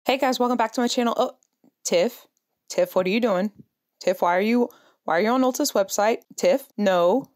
Hey guys, welcome back to my channel. Oh, Tiff, what are you doing? Tiff, why are you on Ulta's website? Tiff, no.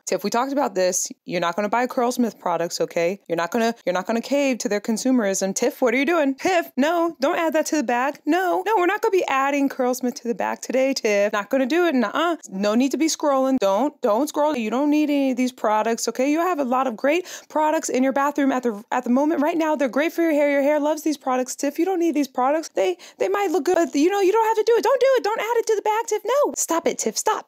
Tiff, we talked about this. You're not going to buy Curlsmith products, okay? You're not going to cave to their consumerism. Tiff, what are you doing? Tiff, no, don't add that to the bag. No, we're not going to be adding Curlsmith to the bag today, Tiff. Not going to do it. Nuh-uh. No need to be scrolling. Don't scroll. You don't need any of these products, okay? You have a lot of great products in your bathroom at the moment right now. They're great for your hair. Your hair loves these products, Tiff. You don't need these products. They might look good, but you know, you don't have to do it. Don't do it. Don't add it to the bag, Tiff. No. Stop it, Tiff. Stop.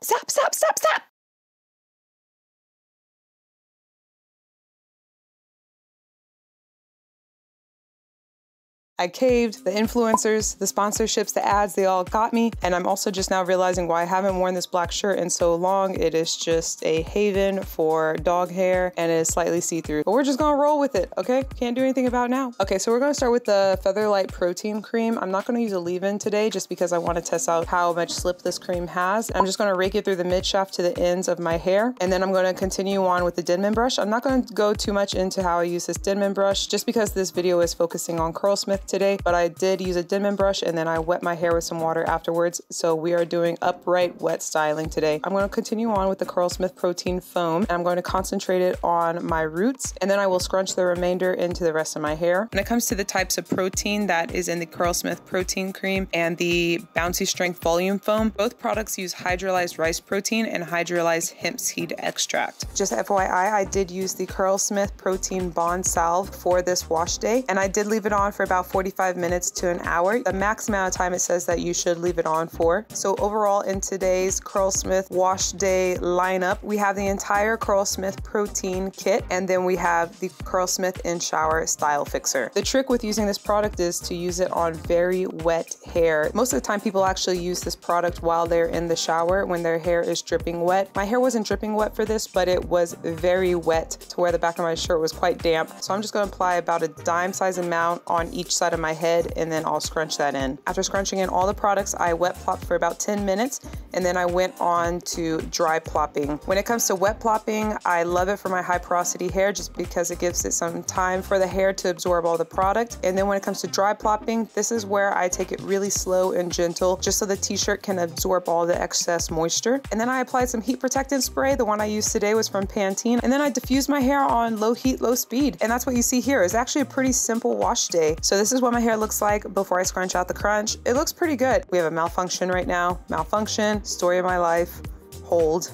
I caved. The influencers, the sponsorships, the ads, they all got me. And I'm also just now realizing why I haven't worn this black shirt in so long. It is just a haven for dog hair and it is slightly see-through. But we're just gonna roll with it, okay? Can't do anything about it now. Okay, so we're gonna start with the Featherlight protein cream. I'm not gonna use a leave-in today just because I wanna test out how much slip this cream has. I'm just gonna rake it through the mid-shaft to the ends of my hair. And then I'm gonna continue on with the Denman brush. I'm not gonna go too much into how I use this Denman brush just because this video is focusing on Curlsmith today, but I did use a Denman brush and then I wet my hair with some water afterwards. So we are doing upright wet styling today. I'm going to continue on with the Curlsmith protein foam and I'm going to concentrate it on my roots and then I will scrunch the remainder into the rest of my hair. When it comes to the types of protein that is in the Curlsmith protein cream and the Bouncy strength volume foam, both products use hydrolyzed rice protein and hydrolyzed hemp seed extract. Just FYI, I did use the Curlsmith protein bond salve for this wash day and I did leave it on for about 45 minutes to an hour. The max amount of time it says that you should leave it on for. So overall in today's Curlsmith wash day lineup, we have the entire Curlsmith protein kit and then we have the Curlsmith in shower style fixer. The trick with using this product is to use it on very wet hair. Most of the time people actually use this product while they're in the shower when their hair is dripping wet. My hair wasn't dripping wet for this, but it was very wet to where the back of my shirt was quite damp. So I'm just going to apply about a dime size amount on each side of my head and then I'll scrunch that in. After scrunching in all the products, I wet plopped for about 10 minutes and then I went on to dry plopping. When it comes to wet plopping, I love it for my high porosity hair just because it gives it some time for the hair to absorb all the product. And then when it comes to dry plopping, this is where I take it really slow and gentle just so the t-shirt can absorb all the excess moisture. And then I applied some heat protectant spray. The one I used today was from Pantene. And then I diffused my hair on low heat, low speed. And that's what you see here. It's actually a pretty simple wash day. So this is what my hair looks like before I scrunch out the crunch. It looks pretty good. We have a malfunction right now. Malfunction, story of my life, hold.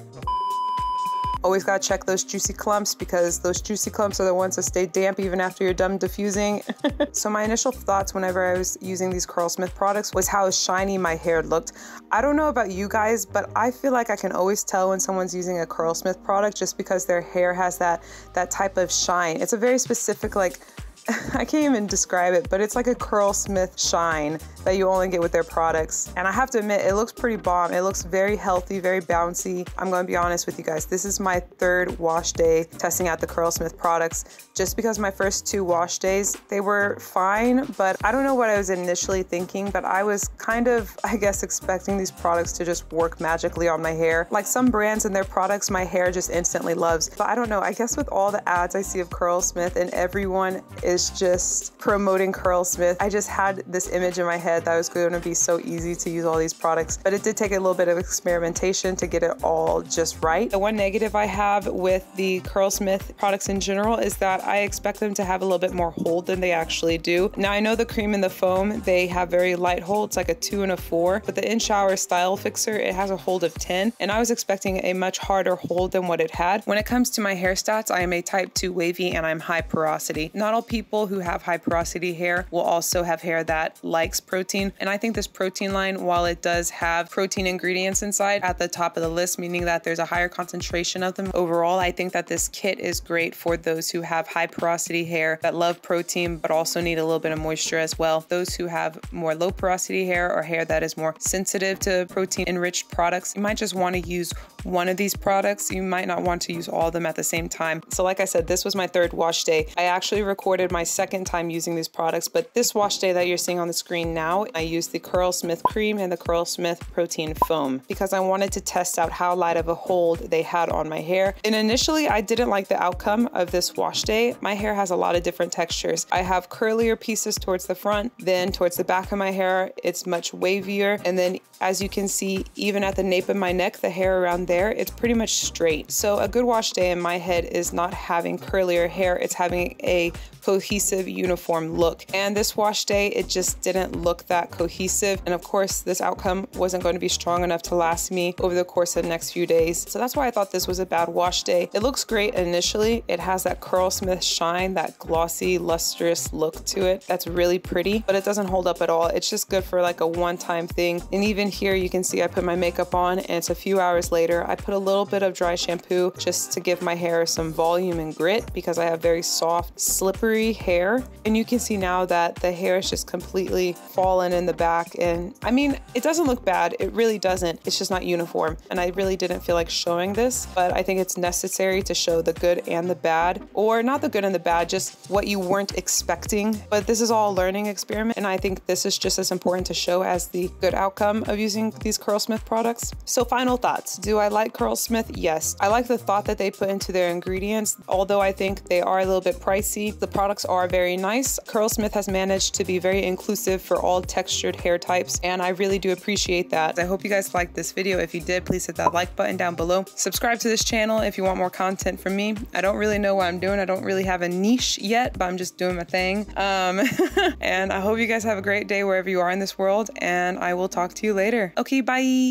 Always gotta check those juicy clumps because those juicy clumps are the ones that stay damp even after you're done diffusing. So my initial thoughts whenever I was using these Curlsmith products was how shiny my hair looked. I don't know about you guys, but I feel like I can always tell when someone's using a Curlsmith product just because their hair has that type of shine. It's a very specific, like, I can't even describe it, but it's like a Curlsmith shine that you only get with their products. And I have to admit, it looks pretty bomb. It looks very healthy, very bouncy. I'm gonna be honest with you guys. This is my third wash day testing out the Curlsmith products just because my first two wash days, they were fine, but I don't know what I was initially thinking, but I was kind of, I guess, expecting these products to just work magically on my hair. Like some brands and their products, my hair just instantly loves. But I don't know, I guess with all the ads I see of Curlsmith and everyone is just promoting Curlsmith, I just had this image in my head that it was going to be so easy to use all these products, but it did take a little bit of experimentation to get it all just right. The one negative I have with the Curlsmith products in general is that I expect them to have a little bit more hold than they actually do. Now I know the cream and the foam, they have very light hold, it's like a 2 and a 4, but the in-shower style fixer, it has a hold of 10, and I was expecting a much harder hold than what it had. When it comes to my hair stats, I am a type 2 wavy and I'm high porosity. Not all people who have high porosity hair will also have hair that likes protein. And I think this protein line, while it does have protein ingredients inside at the top of the list, meaning that there's a higher concentration of them overall, I think that this kit is great for those who have high porosity hair that love protein, but also need a little bit of moisture as well. Those who have more low porosity hair or hair that is more sensitive to protein enriched products, you might just want to use one of these products. You might not want to use all of them at the same time. So like I said, this was my third wash day. I actually recorded my my second time using these products, but this wash day that you're seeing on the screen now, I used the Curlsmith cream and the Curlsmith protein foam because I wanted to test out how light of a hold they had on my hair. And initially I didn't like the outcome of this wash day. My hair has a lot of different textures. I have curlier pieces towards the front, then towards the back of my hair, it's much wavier. And then as you can see, even at the nape of my neck, the hair around there, it's pretty much straight. So a good wash day in my head is not having curlier hair, it's having a cohesive, uniform look. And this wash day, it just didn't look that cohesive. And of course, this outcome wasn't going to be strong enough to last me over the course of the next few days. So that's why I thought this was a bad wash day. It looks great initially. It has that Curlsmith shine, that glossy, lustrous look to it. That's really pretty, but it doesn't hold up at all. It's just good for like a one-time thing. And even here, you can see I put my makeup on and it's a few hours later. I put a little bit of dry shampoo just to give my hair some volume and grit because I have very soft, slippery hair. And you can see now that the hair is just completely fallen in the back. And I mean, it doesn't look bad. It really doesn't. It's just not uniform. And I really didn't feel like showing this, but I think it's necessary to show the good and the bad, or not the good and the bad, just what you weren't expecting. But this is all a learning experiment. And I think this is just as important to show as the good outcome of using these Curlsmith products. So final thoughts. Do I like Curlsmith? Yes. I like the thought that they put into their ingredients, although I think they are a little bit pricey. The products are very nice. Curlsmith has managed to be very inclusive for all textured hair types, and I really do appreciate that. I hope you guys liked this video. If you did, please hit that like button down below. Subscribe to this channel if you want more content from me. I don't really know what I'm doing. I don't really have a niche yet, but I'm just doing my thing. And I hope you guys have a great day wherever you are in this world, and I will talk to you later. Okay, bye.